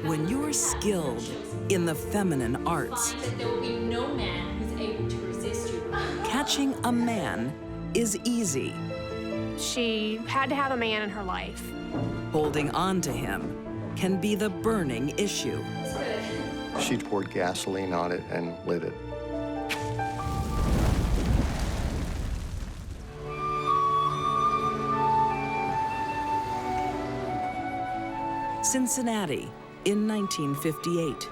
When you're skilled in the feminine arts, Find that there will be no man who's able to resist you. catching a man is easy. She had to have a man in her life. Holding on to him can be the burning issue. She poured gasoline on it and lit it. Cincinnati in 1958.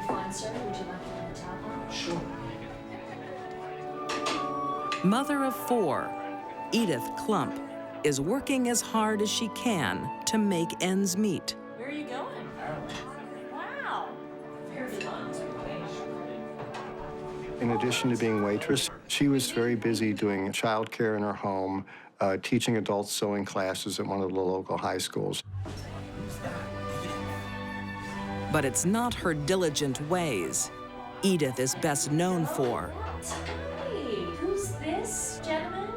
Fine, sir. Would you like to have a top on? Sure. Mother of 4, Edith Klump is working as hard as she can to make ends meet. Where are you going? Wow. Very fun. In addition to being waitress, she was very busy doing childcare in her home, teaching adult sewing classes at one of the local high schools. But it's not her diligent ways Edith is best known for. Hey, who's this, gentleman?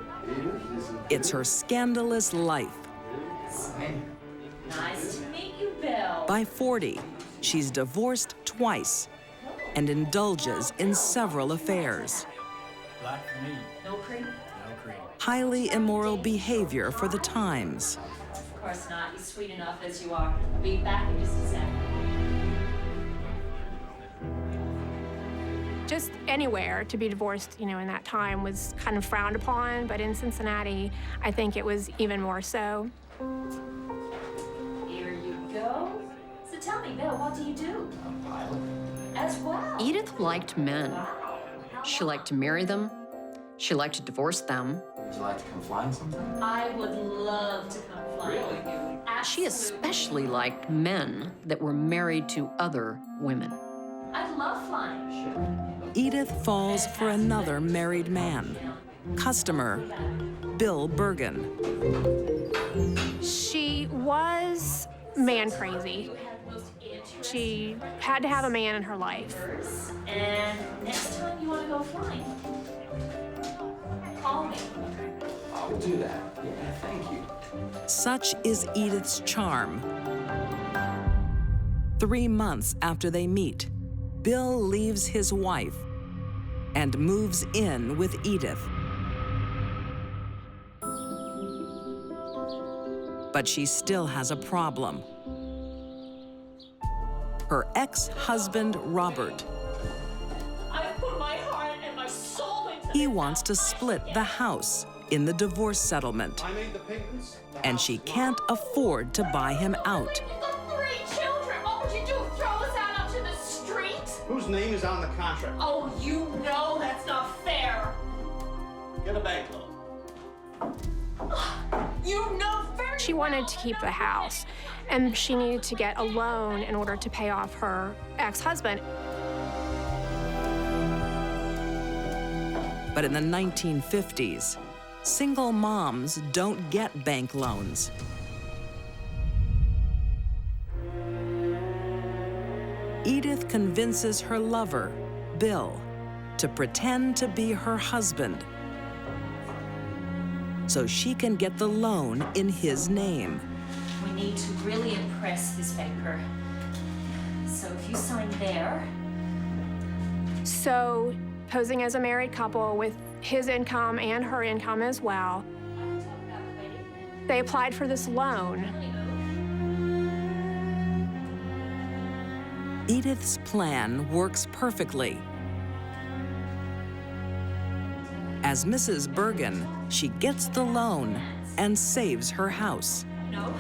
It's her scandalous life. Nice to meet you, Bill. By 40, she's divorced twice and indulges in several affairs. Black for me. No cream? No cream. Highly immoral behavior for the times. Of course not. You're sweet enough as you are. I'll be back in just a second. Just anywhere to be divorced, in that time was kind of frowned upon, but in Cincinnati, I think it was even more so. Here you go. So tell me, Bill, what do you do? A pilot. As well. Edith liked men. Wow. She liked to marry them. She liked to divorce them. Would you like to come flying sometime? I would love to come flying with you. She especially liked men that were married to other women. I love flying. Edith falls for another married man, customer Bill Bergen. She was man crazy. She had to have a man in her life. And next time you want to go flying, call me. I will do that. Yeah, thank you. Such is Edith's charm. 3 months after they meet, Bill leaves his wife and moves in with Edith. But she still has a problem. Her ex-husband, Robert, I put my heart and my soul into he wants to split the house in the divorce settlement, I made the payments. and she can't afford to buy him out. You've got 3 children. What would you do? Throw us out onto the street? Whose name is on the contract? Oh, you know that's not fair. Get a bank loan. You know very She wanted to keep the house, and she needed to get a loan in order to pay off her ex-husband. But in the 1950s, single moms don't get bank loans. Edith convinces her lover, Bill, to pretend to be her husband so she can get the loan in his name. We need to really impress this banker. So if you sign there, So, posing as a married couple with his income and her income as well, I can talk about the wedding. they applied for this loan. Edith's plan works perfectly. As Mrs. Bergen, she gets the loan and saves her house. No,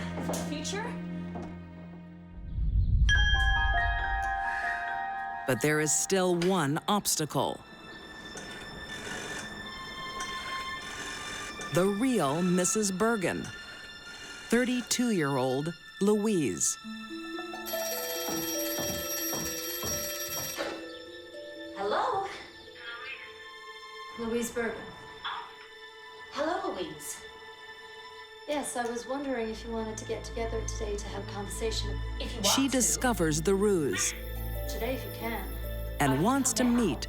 future? But there is still one obstacle. The real Mrs. Bergen, 32-year-old Louise. Hello? Louise Bergen. Hello, Louise. Yes, I was wondering if you wanted to get together today to have a conversation. If you want She to. discovers the ruse Today, if you can. and wants to meet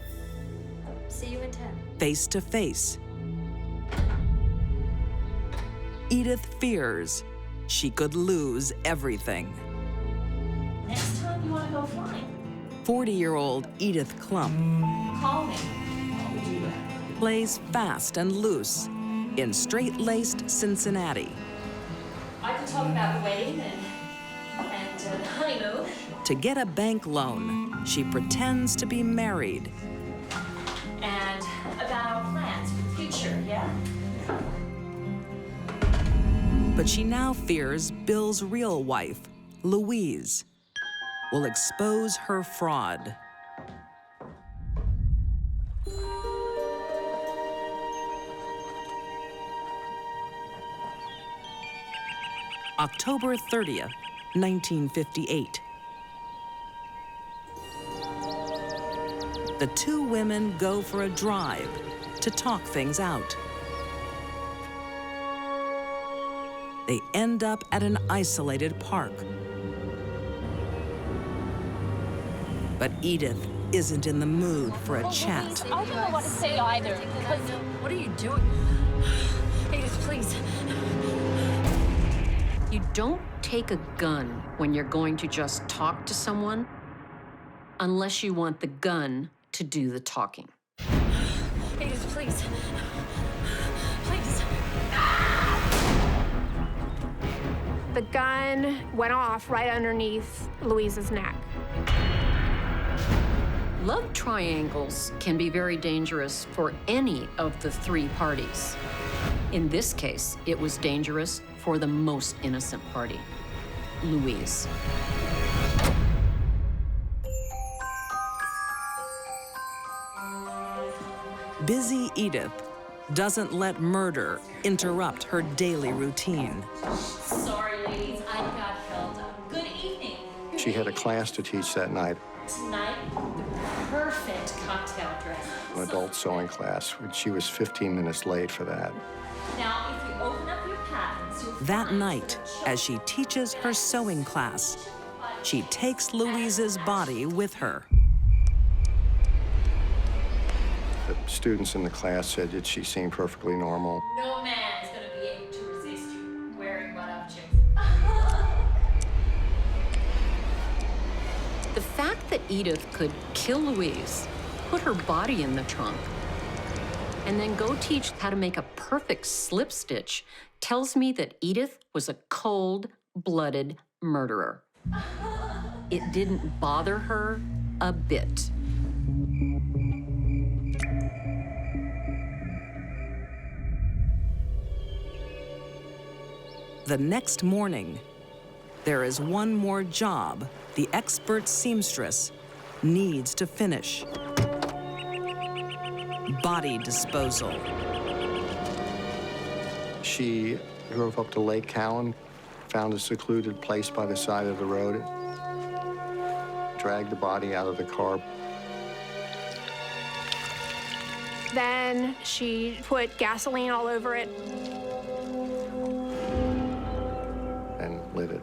See you in 10. face to face. Edith fears she could lose everything. gonna go flying. 40-year-old Edith Klump Call me. I will do that. plays fast and loose in straight-laced Cincinnati. I could talk about the wedding and the honeymoon. To get a bank loan, she pretends to be married. And about our plans for the future, yeah? But she now fears Bill's real wife, Louise, will expose her fraud. October 30th, 1958. The two women go for a drive to talk things out. They end up at an isolated park. But Edith isn't in the mood for a chat. I don't know what to say either, because... What are you doing? Edith, please. You don't take a gun when you're going to just talk to someone unless you want the gun to do the talking. Edith, please. Please. The gun went off right underneath Louise's neck. Love triangles can be very dangerous for any of the three parties. In this case, it was dangerous for the most innocent party, Louise. Busy Edith doesn't let murder interrupt her daily routine. Sorry, ladies, I got held up. Good evening. She had a class to teach that night, Tonight, the perfect cocktail dress. an adult sewing class. She was 15 minutes late for that. Now, if you open up your patterns, you'll That find night, your as she teaches her sewing class, she takes Louise's body with her. The students in the class said that she seemed perfectly normal. No man is going to be able to resist you wearing what I've chosen. The fact that Edith could kill Louise, put her body in the trunk, and then go teach how to make a perfect slip stitch tells me that Edith was a cold-blooded murderer. It didn't bother her a bit. The next morning, there is one more job the expert seamstress needs to finish. Body disposal. She drove up to Lake Cowan, found a secluded place by the side of the road, dragged the body out of the car. Then she put gasoline all over it. And lit it.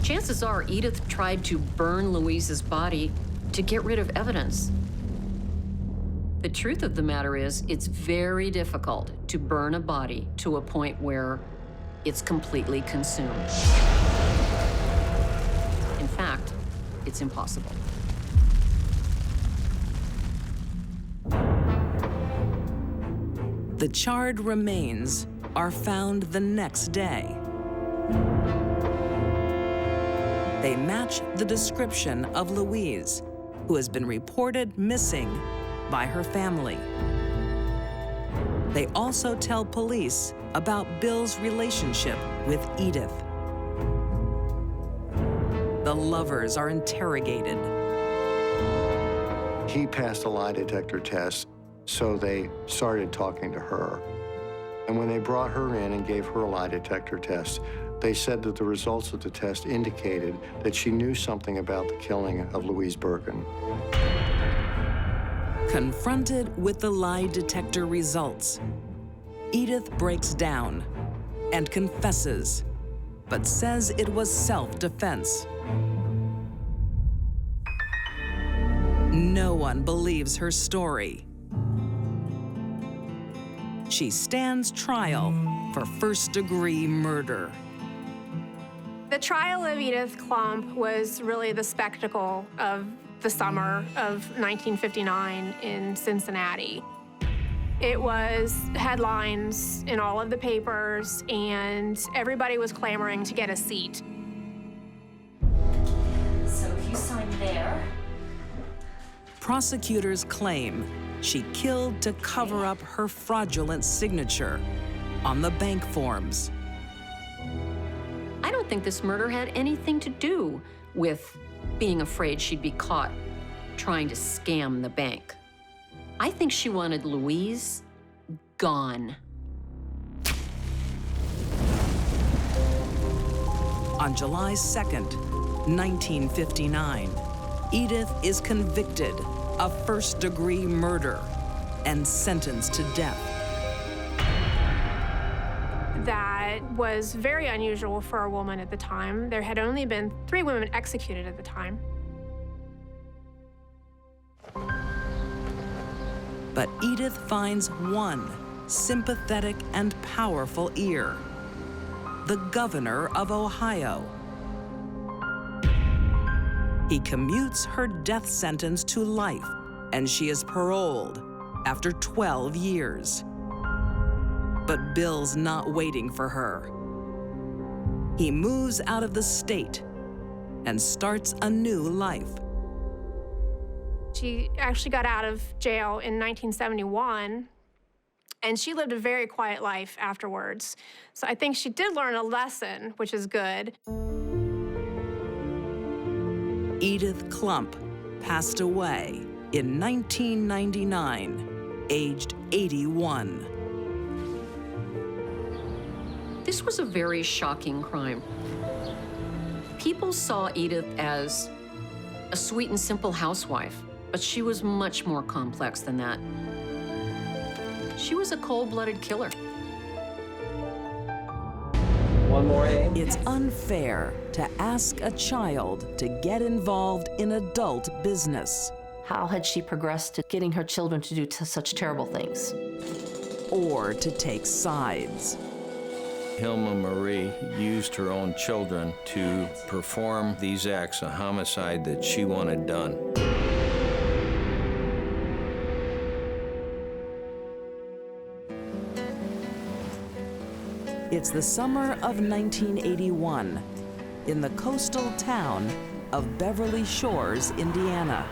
Chances are Edith tried to burn Louise's body to get rid of evidence. The truth of the matter is, it's very difficult to burn a body to a point where it's completely consumed. In fact, it's impossible. The charred remains are found the next day. They match the description of Louise, who has been reported missing by her family. They also tell police about Bill's relationship with Edith. The lovers are interrogated. He passed a lie detector test, so they started talking to her. And when they brought her in and gave her a lie detector test, they said that the results of the test indicated that she knew something about the killing of Louise Birkin. Confronted with the lie detector results, Edith breaks down and confesses, but says it was self-defense. No one believes her story. she stands trial for first-degree murder. The trial of Edith Klump was really the spectacle of the summer of 1959 in Cincinnati. It was headlines in all of the papers, and everybody was clamoring to get a seat. So if you sign there, Prosecutors claim she killed to cover up her fraudulent signature on the bank forms. I don't think this murder had anything to do with being afraid she'd be caught trying to scam the bank. I think she wanted Louise gone. On July 2nd, 1959, Edith is convicted of first-degree murder and sentenced to death. That was very unusual for a woman at the time. There had only been 3 women executed at the time. But Edith finds one sympathetic and powerful ear: the governor of Ohio. He commutes her death sentence to life, and she is paroled after 12 years. But Bill's not waiting for her. He moves out of the state and starts a new life. She actually got out of jail in 1971, and she lived a very quiet life afterwards. So I think she did learn a lesson, which is good. Edith Klump passed away in 1999, aged 81. This was a very shocking crime. People saw Edith as a sweet and simple housewife, but she was much more complex than that. She was a cold-blooded killer. One more aim. It's unfair to ask a child to get involved in adult business How had she progressed to getting her children to do such terrible things? or to take sides. Hilma Marie used her own children to perform these acts of homicide that she wanted done. It's the summer of 1981 in the coastal town of Beverly Shores, Indiana.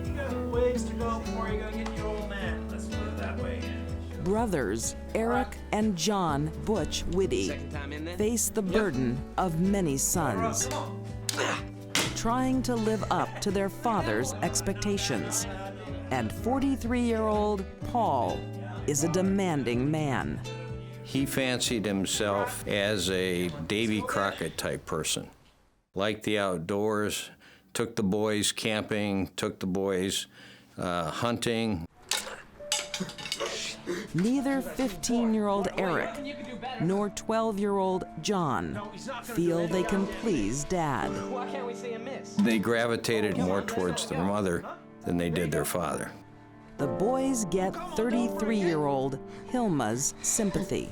You got ways to go before you go get your old man. Let's put it that way. Brothers Eric and John Butch Whitty face the burden of many sons, trying to live up to their father's expectations. And 43-year-old Paul is a demanding man. He fancied himself as a Davy Crockett type person. Liked the outdoors, took the boys camping, took the boys hunting. Neither 15-year-old Eric nor 12-year-old John feel they can please Dad. Why can't we say a miss? They gravitated more towards their mother than they did their father. The boys get 33-year-old Hilma's sympathy.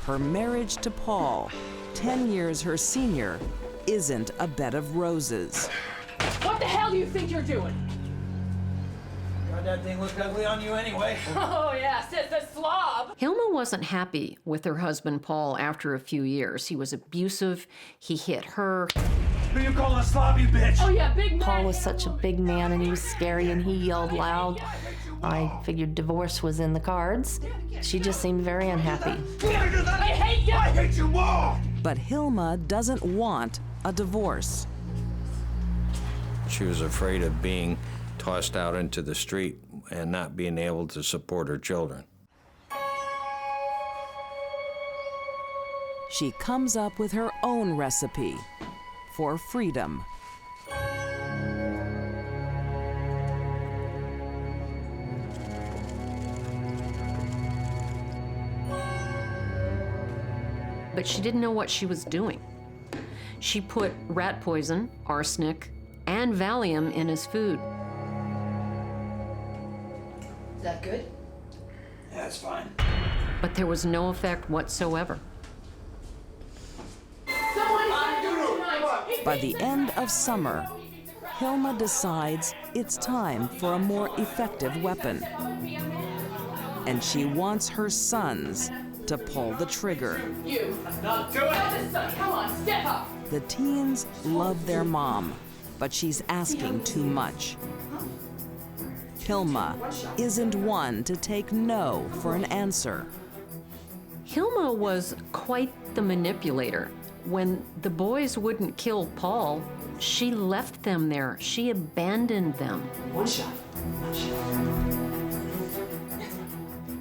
Her marriage to Paul, 10 years her senior, isn't a bed of roses. What the hell do you think you're doing? God, that thing looked ugly on you anyway. Oh, yeah, sis, the slob. Hilma wasn't happy with her husband, Paul, after a few years. He was abusive, he hit her. Who you calling a slob, you bitch? Oh, yeah, big man. Paul was such a big man and he was scary and he yelled loud. I figured divorce was in the cards. She just seemed very unhappy. I hate you. I hate you more! But Hilma doesn't want a divorce. She was afraid of being tossed out into the street and not being able to support her children. She comes up with her own recipe for freedom. But she didn't know what she was doing. She put rat poison, arsenic, and Valium in his food. Is that good? Yeah, that's fine. But there was no effect whatsoever. By the end of summer, Hilma decides it's time for a more effective weapon. And she wants her sons to pull the trigger. You. Not do it. Come on, step up. The teens love their mom, but she's asking too much. Hilma isn't one to take no for an answer. Hilma was quite the manipulator. When the boys wouldn't kill Paul, she left them there. She abandoned them. One shot.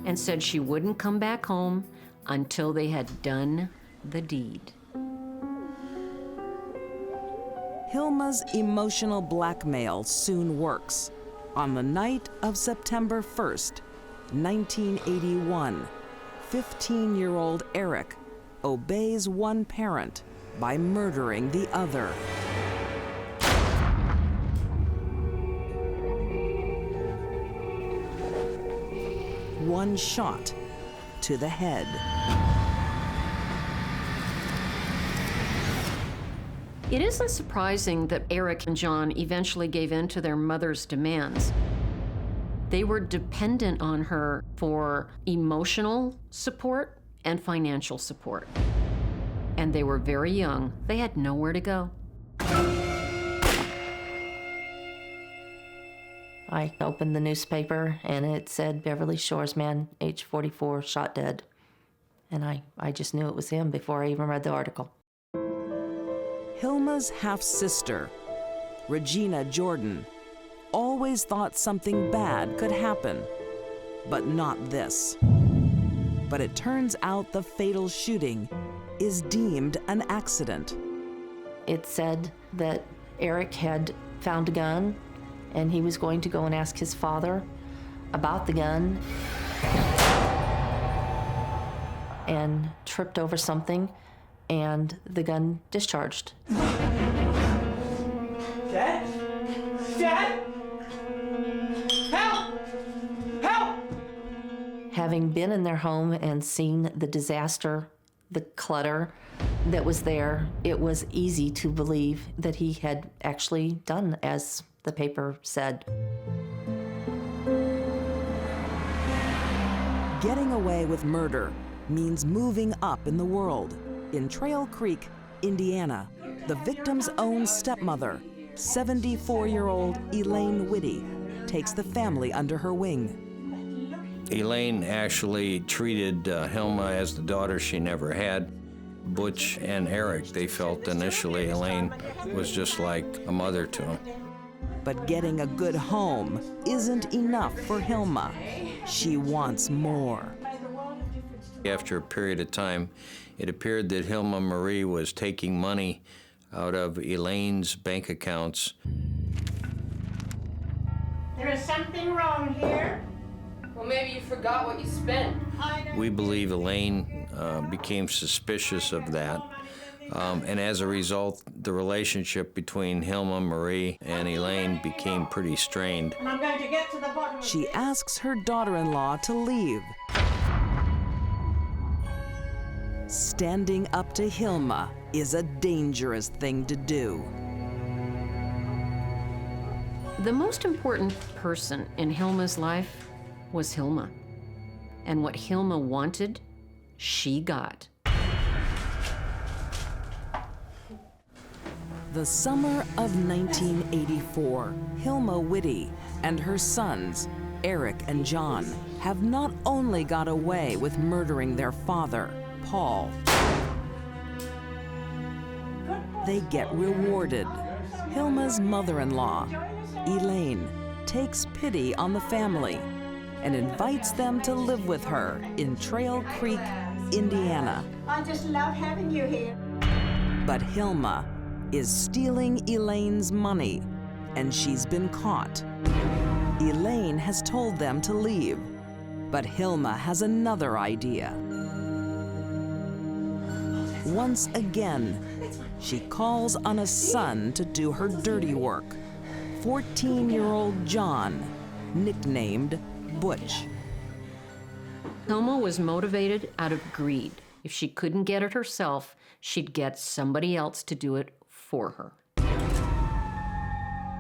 And said she wouldn't come back home until they had done the deed. Hilma's emotional blackmail soon works. On the night of September 1st, 1981, 15-year-old Eric obeys one parent by murdering the other. One shot to the head. It isn't surprising that Eric and John eventually gave in to their mother's demands. They were dependent on her for emotional support and financial support. And they were very young. They had nowhere to go. I opened the newspaper and it said Beverly Shores man, age 44, shot dead. And I just knew it was him before I even read the article. Hilma's half-sister, Regina Jordan, always thought something bad could happen, but not this. But it turns out the fatal shooting is deemed an accident. It said that Eric had found a gun and he was going to go and ask his father about the gun and tripped over something and the gun discharged. Dad? Dad? Help! Help! Having been in their home and seen the disaster, the clutter that was there, it was easy to believe that he had actually done as the paper said. Getting away with murder means moving up in the world. In Trail Creek, Indiana, the victim's own stepmother, 74-year-old Elaine Whitty, takes the family under her wing. Elaine actually treated Hilma as the daughter she never had. Butch and Eric, they felt initially Elaine was just like a mother to them. But getting a good home isn't enough for Hilma. She wants more. After a period of time, it appeared that Hilma Marie was taking money out of Elaine's bank accounts. There is something wrong here. Well, maybe you forgot what you spent. We believe Elaine became suspicious of that. And as a result, the relationship between Hilma Marie and Elaine became pretty strained. And I'm going to get to the bottom of She asks her daughter-in-law to leave. Standing up to Hilma is a dangerous thing to do. The most important person in Hilma's life was Hilma. And what Hilma wanted, she got. The summer of 1984, Hilma Whitty and her sons, Eric and John, have not only got away with murdering their father, Paul, they get rewarded. Hilma's mother-in-law, Elaine, takes pity on the family and invites them to live with her in Trail Creek, Indiana. I just love having you here. But Hilma is stealing Elaine's money, and she's been caught. Elaine has told them to leave, but Hilma has another idea. Once again, she calls on a son to do her dirty work, 14-year-old John, nicknamed Butch. Hilma was motivated out of greed. If she couldn't get it herself, she'd get somebody else to do it for her.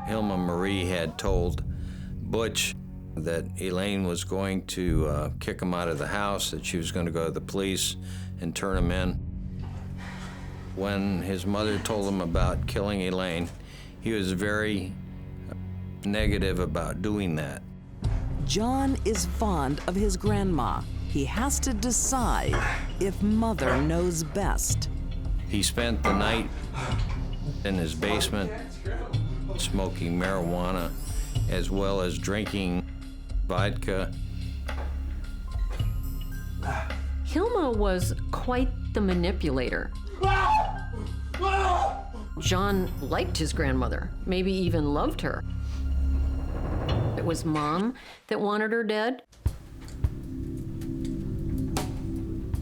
Hilma Marie had told Butch that Elaine was going to kick him out of the house, that she was going to go to the police and turn him in. When his mother told him about killing Elaine, he was very negative about doing that. John is fond of his grandma. He has to decide if Mother knows best. He spent the night in his basement smoking marijuana as well as drinking vodka. Hilma was quite the manipulator. John liked his grandmother, maybe even loved her. It was Mom that wanted her dead.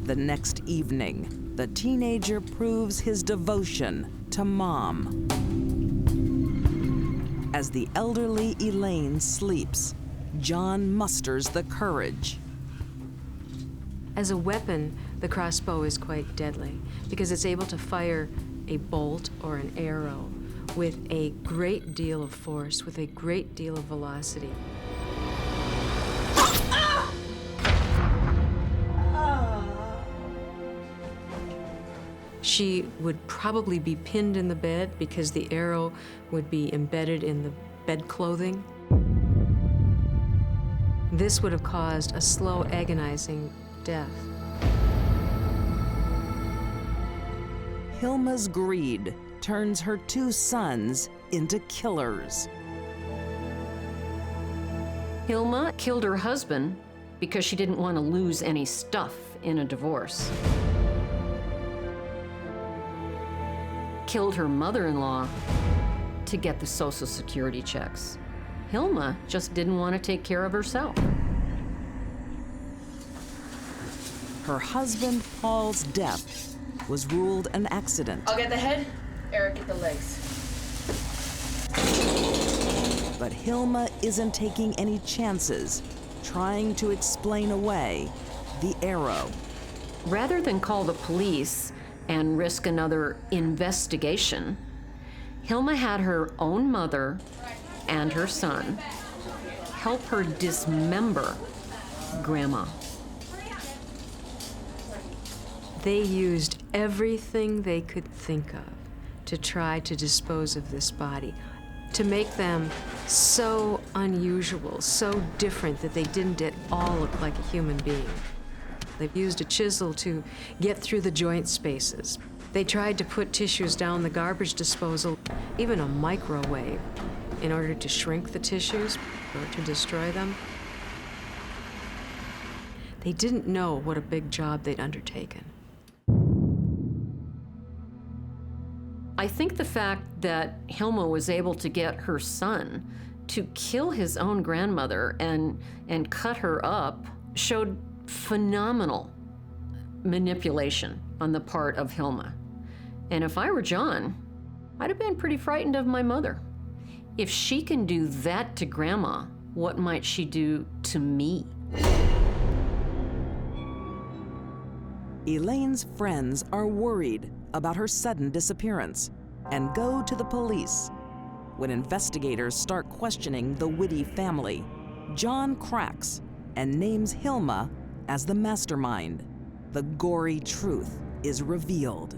The next evening, the teenager proves his devotion to Mom. As the elderly Elaine sleeps, John musters the courage. As a weapon, the crossbow is quite deadly because it's able to fire a bolt or an arrow with a great deal of force, with a great deal of velocity. She would probably be pinned in the bed because the arrow would be embedded in the bed clothing. This would have caused a slow, agonizing death. Hilma's greed turns her two sons into killers. Hilma killed her husband because she didn't want to lose any stuff in a divorce. Killed her mother-in-law to get the Social Security checks. Hilma just didn't want to take care of herself. Her husband, Paul's death was ruled an accident. I'll get the head, Eric get the legs. But Hilma isn't taking any chances, trying to explain away the arrow. Rather than call the police and risk another investigation, Hilma had her own mother and her son help her dismember Grandma. They used everything they could think of to try to dispose of this body, to make them so unusual, so different that they didn't at all look like a human being. They've used a chisel to get through the joint spaces. They tried to put tissues down the garbage disposal, even a microwave, in order to shrink the tissues or to destroy them. They didn't know what a big job they'd undertaken. I think the fact that Hilma was able to get her son to kill his own grandmother and cut her up showed phenomenal manipulation on the part of Hilma. And if I were John, I'd have been pretty frightened of my mother. If she can do that to Grandma, what might she do to me? Elaine's friends are worried about her sudden disappearance and go to the police. When investigators start questioning the Whitty family, John cracks and names Hilma as the mastermind. The gory truth is revealed.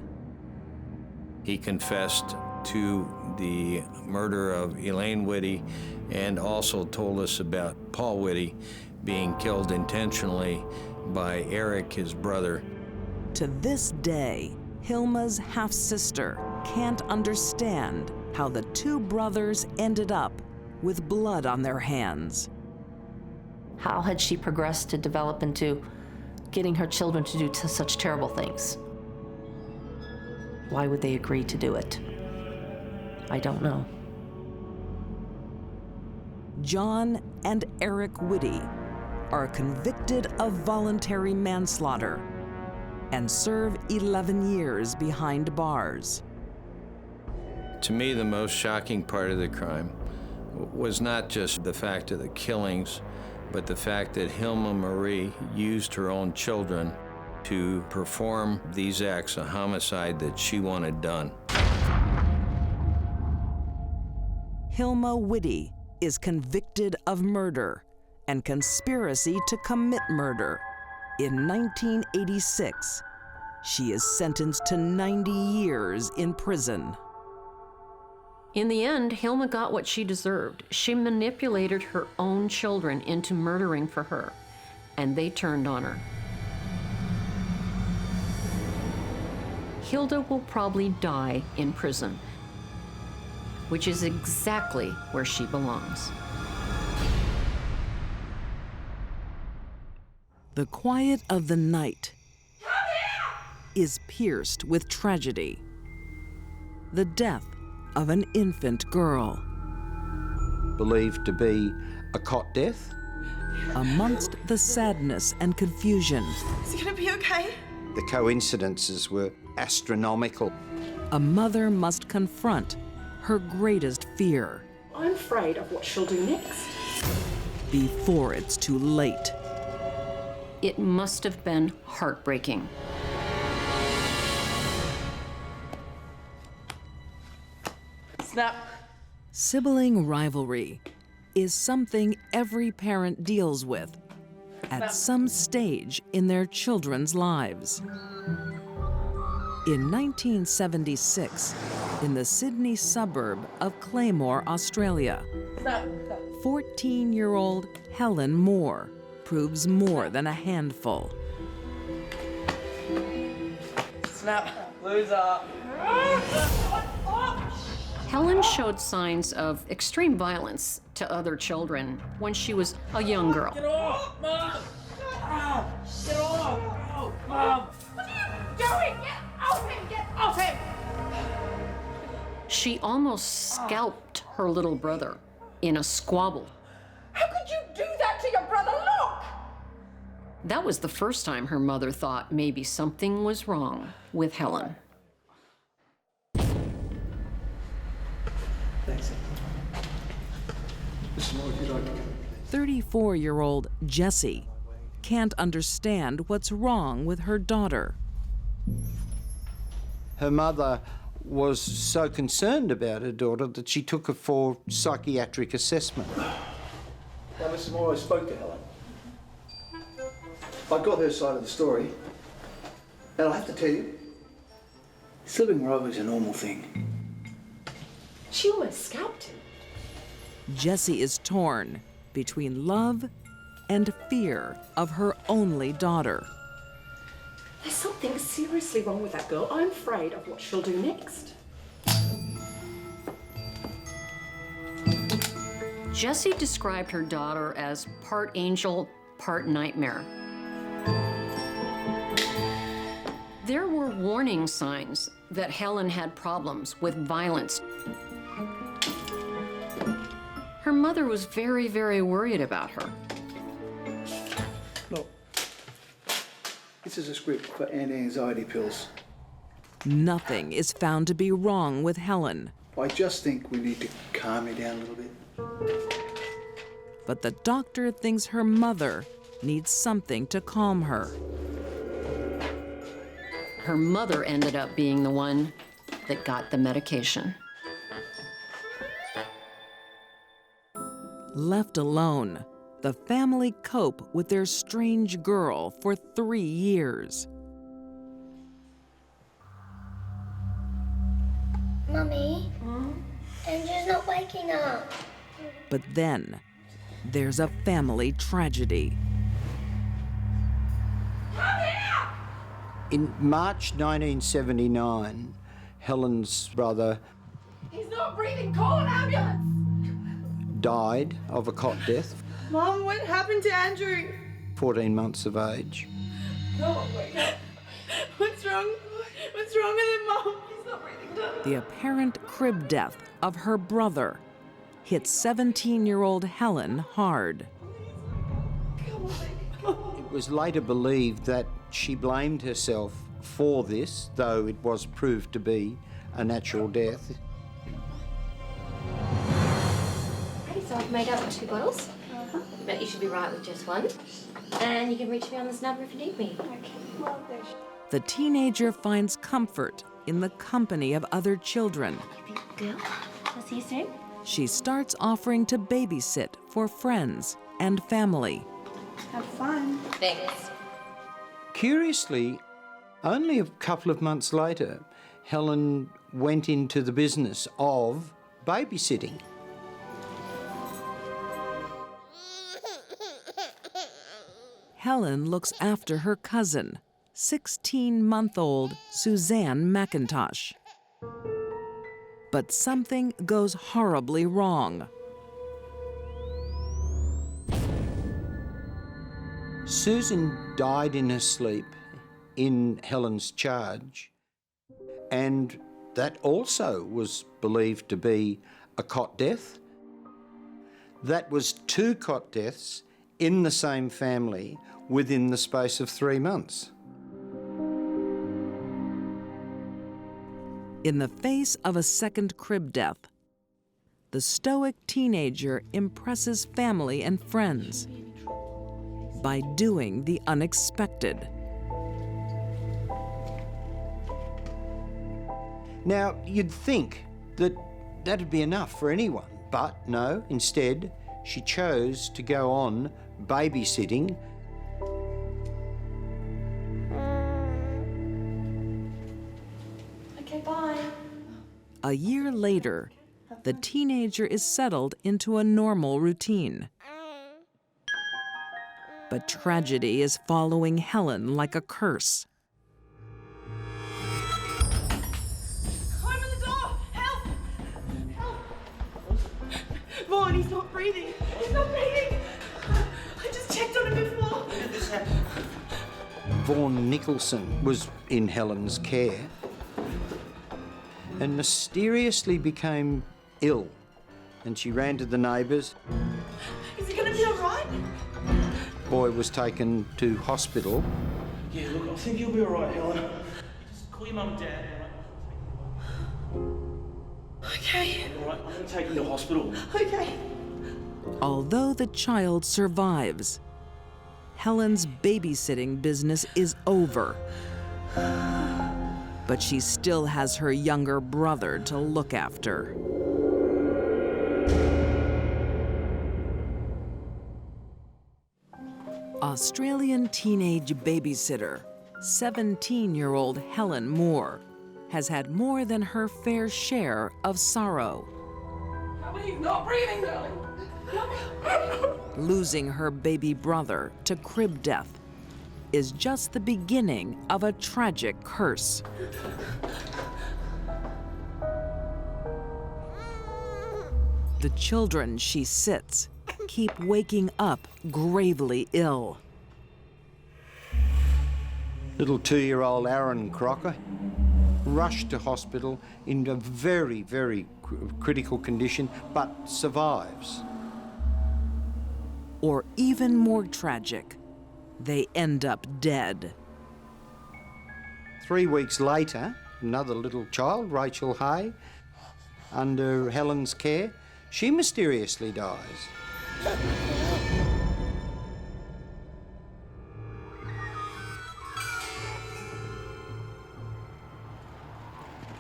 He confessed to the murder of Elaine Whitty and also told us about Paul Whitty being killed intentionally by Eric, his brother. To this day, Hilma's half-sister can't understand how the two brothers ended up with blood on their hands. How had she progressed to develop into getting her children to do such terrible things? Why would they agree to do it? I don't know. John and Eric Whitty are convicted of voluntary manslaughter and serve 11 years behind bars. To me, the most shocking part of the crime was not just the fact of the killings, But the fact that Hilma Marie used her own children to perform these acts of homicide that she wanted done. Hilma Whitty is convicted of murder and conspiracy to commit murder. In 1986, she is sentenced to 90 years in prison. In the end, Hilma got what she deserved. She manipulated her own children into murdering for her, and they turned on her. Hilda will probably die in prison, which is exactly where she belongs. The quiet of the night is pierced with tragedy. The death of an infant girl. Believed to be a cot death. Amongst the sadness and confusion, Is he gonna be okay? The coincidences were astronomical. a mother must confront her greatest fear I'm afraid of what she'll do next. before it's too late. It must have been heartbreaking. Snap. Sibling rivalry is something every parent deals with at some stage in their children's lives. In 1976, in the Sydney suburb of Claymore, Australia, 14-year-old Helen Moore proves more than a handful. Snap. Loser. Helen showed signs of extreme violence to other children when she was a young girl. Get off, Mom! Get off! Mom! What are you doing? Get off him! Get off him! She almost scalped her little brother in a squabble. How could you do that to your brother? Look! That was the first time her mother thought maybe something was wrong with Helen. Thanks. Mr. Moore, if you'd like to go. 34-year-old Jessie can't understand what's wrong with her daughter. Her mother was so concerned about her daughter that she took her for psychiatric assessment. Now, Mr. Moore, I spoke to Helen. I got her side of the story. And I have to tell you, sibling rivalry is a normal thing. She almost scalped him. Jessie is torn between love and fear of her only daughter. There's something seriously wrong with that girl. I'm afraid of what she'll do next. Jessie described her daughter as part angel, part nightmare. There were warning signs that Helen had problems with violence. Her mother was very, very worried about her. Look, this is a script for anti-anxiety pills. Nothing is found to be wrong with Helen, I just think we need to calm her down a little bit. but the doctor thinks her mother needs something to calm her. Her mother ended up being the one that got the medication. Left alone, the family cope with their strange girl for 3 years. Mummy, Andrew's not waking up. But then, there's a family tragedy. In March 1979, Helen's brother He's not breathing. Call an ambulance. died of a cot death, Mom, what happened to Andrew? 14 months of age. Oh my God. What's wrong? What's wrong with him, Mom? He's not breathing. The apparent crib death of her brother hit 17-year-old Helen hard. It was later believed that she blamed herself for this, though it was proved to be a natural death. So I've made out 2 bottles. But you should be right with just one. And you can reach me on this number if you need me. Okay, well, there's... The teenager finds comfort in the company of other children. Girl, I'll see you soon. She starts offering to babysit for friends and family. Have fun. Thanks. Curiously, only a couple of months later, Helen went into the business of babysitting. Helen looks after her cousin, 16-month-old Suzanne McIntosh. But something goes horribly wrong. Susan died in her sleep in Helen's charge, and that also was believed to be a cot death. That was 2 cot deaths in the same family within the space of 3 months. In the face of a second crib death, the stoic teenager impresses family and friends by doing the unexpected. Now, you'd think that that'd be enough for anyone, but no, instead, she chose to go on babysitting. Okay, bye. A year later, the teenager is settled into a normal routine. But tragedy is following Helen like a curse. Open the door! Help! Help! Vaughn, he's not breathing. He's not breathing. I just checked on him before. When did this happen? Vaughan Nicholson was in Helen's care and mysteriously became ill, and she ran to the neighbours. Is he going to be all right? Boy was taken to hospital. Yeah, look, I think you'll be all right, Helen. Just call your mum and dad. Okay. All right, I'm going to take him to hospital. Okay. Although the child survives, Helen's babysitting business is over. But she still has her younger brother to look after. Australian teenage babysitter, 17-year-old Helen Moore, has had more than her fair share of sorrow. He's not breathing, darling. Losing her baby brother to crib death is just the beginning of a tragic curse. The children she sits keep waking up gravely ill. Little 2-year-old Aaron Crocker rushed to hospital in a very, very critical condition, but survives. Or even more tragic, they end up dead. 3 weeks later, another little child, Rachel Hay, under Helen's care, she mysteriously dies.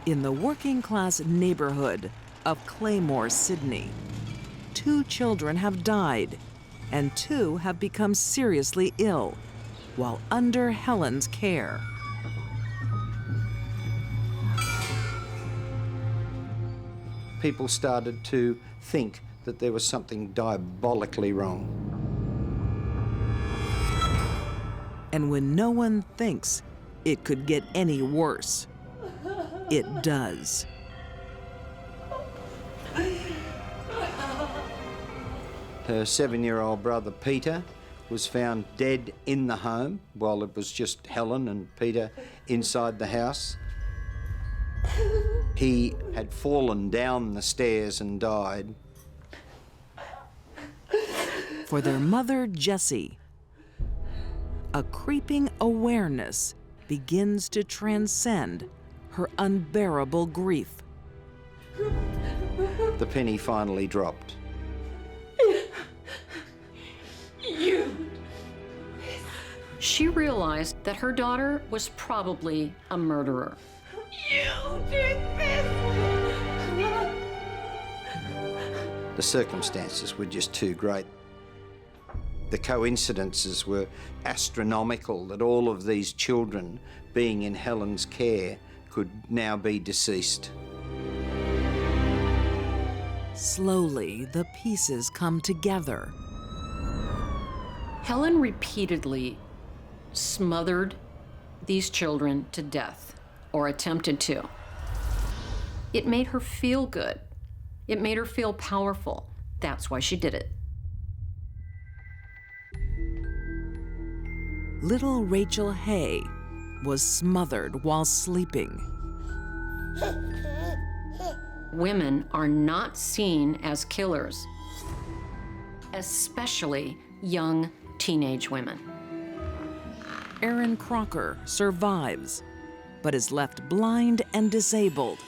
In the working-class neighborhood of Claymore, Sydney, 2 children have died and 2 have become seriously ill while under Helen's care. People started to think that there was something diabolically wrong. And when no one thinks it could get any worse, it does. Her 7-year-old brother Peter was found dead in the home while it was just Helen and Peter inside the house. He had fallen down the stairs and died. For their mother, Jessie, a creeping awareness begins to transcend her unbearable grief. The penny finally dropped. She realized that her daughter was probably a murderer. You did this! The circumstances were just too great. The coincidences were astronomical that all of these children being in Helen's care could now be deceased. Slowly, the pieces come together. Helen repeatedly smothered these children to death, or attempted to. It made her feel good. It made her feel powerful. That's why she did it. Little Rachel Hay was smothered while sleeping. Women are not seen as killers, especially young teenage women. Erin Crocker survives, but is left blind and disabled,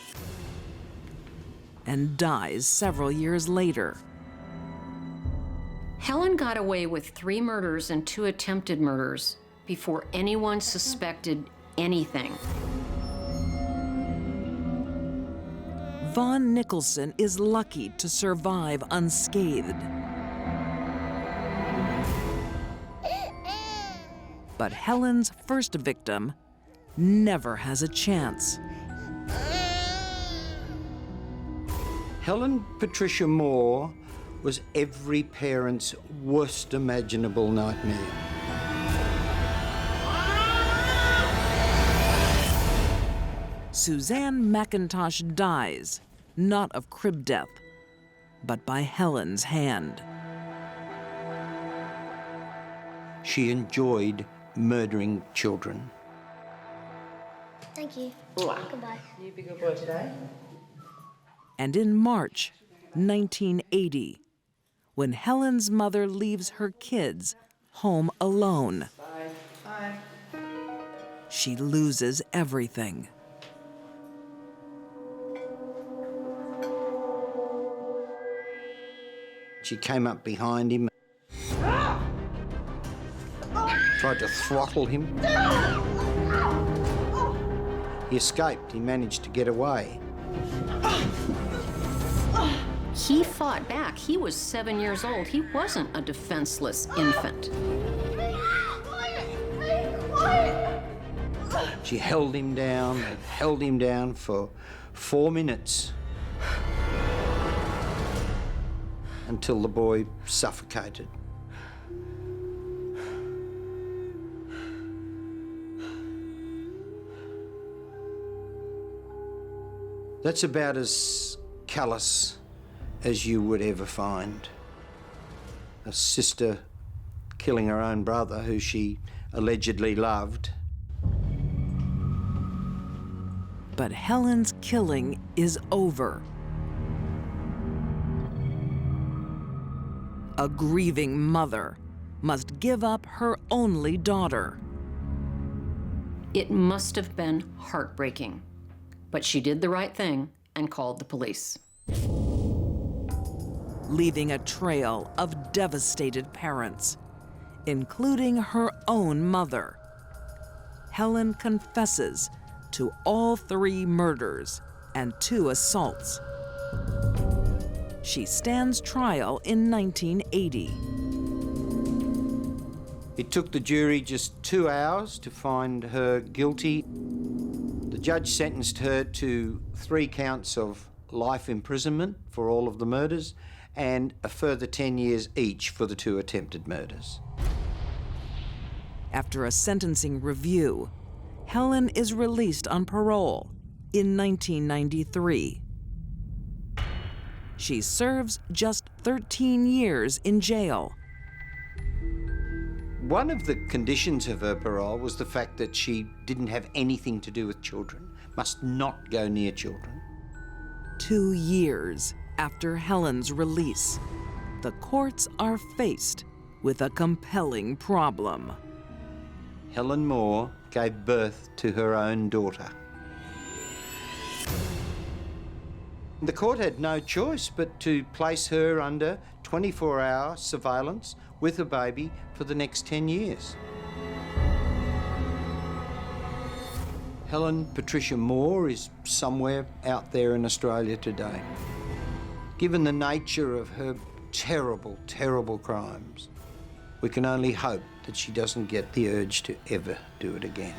and dies several years later. Helen got away with 3 murders and 2 attempted murders before anyone suspected anything. Vaughn Nicholson is lucky to survive unscathed. But Helen's first victim never has a chance. Helen Patricia Moore was every parent's worst imaginable nightmare. Suzanne McIntosh dies, not of crib death, but by Helen's hand. She enjoyed murdering children. Thank you. Goodbye. You be a good boy today. And in March 1980, when Helen's mother leaves her kids home alone, Bye. she loses everything. She came up behind him, tried to throttle him. He escaped. He managed to get away. He fought back. He was 7 years old. He wasn't a defenseless infant. She held him down for 4 minutes until the boy suffocated. That's about as callous as you would ever find. A sister killing her own brother, who she allegedly loved. But Helen's killing is over. A grieving mother must give up her only daughter. It must have been heartbreaking, but she did the right thing and called the police. Leaving a trail of devastated parents, including her own mother. Helen confesses to all 3 murders and 2 assaults. She stands trial in 1980. It took the jury just 2 hours to find her guilty. The judge sentenced her to 3 counts of life imprisonment for all of the murders and a further 10 years each for the 2 attempted murders. After a sentencing review, Helen is released on parole in 1993. She serves just 13 years in jail. One of the conditions of her parole was the fact that she didn't have anything to do with children, must not go near children. 2 years after Helen's release, the courts are faced with a compelling problem. Helen Moore gave birth to her own daughter. The court had no choice but to place her under 24-hour surveillance with a baby for the next 10 years. Helen Patricia Moore is somewhere out there in Australia today. Given the nature of her terrible, terrible crimes, we can only hope that she doesn't get the urge to ever do it again.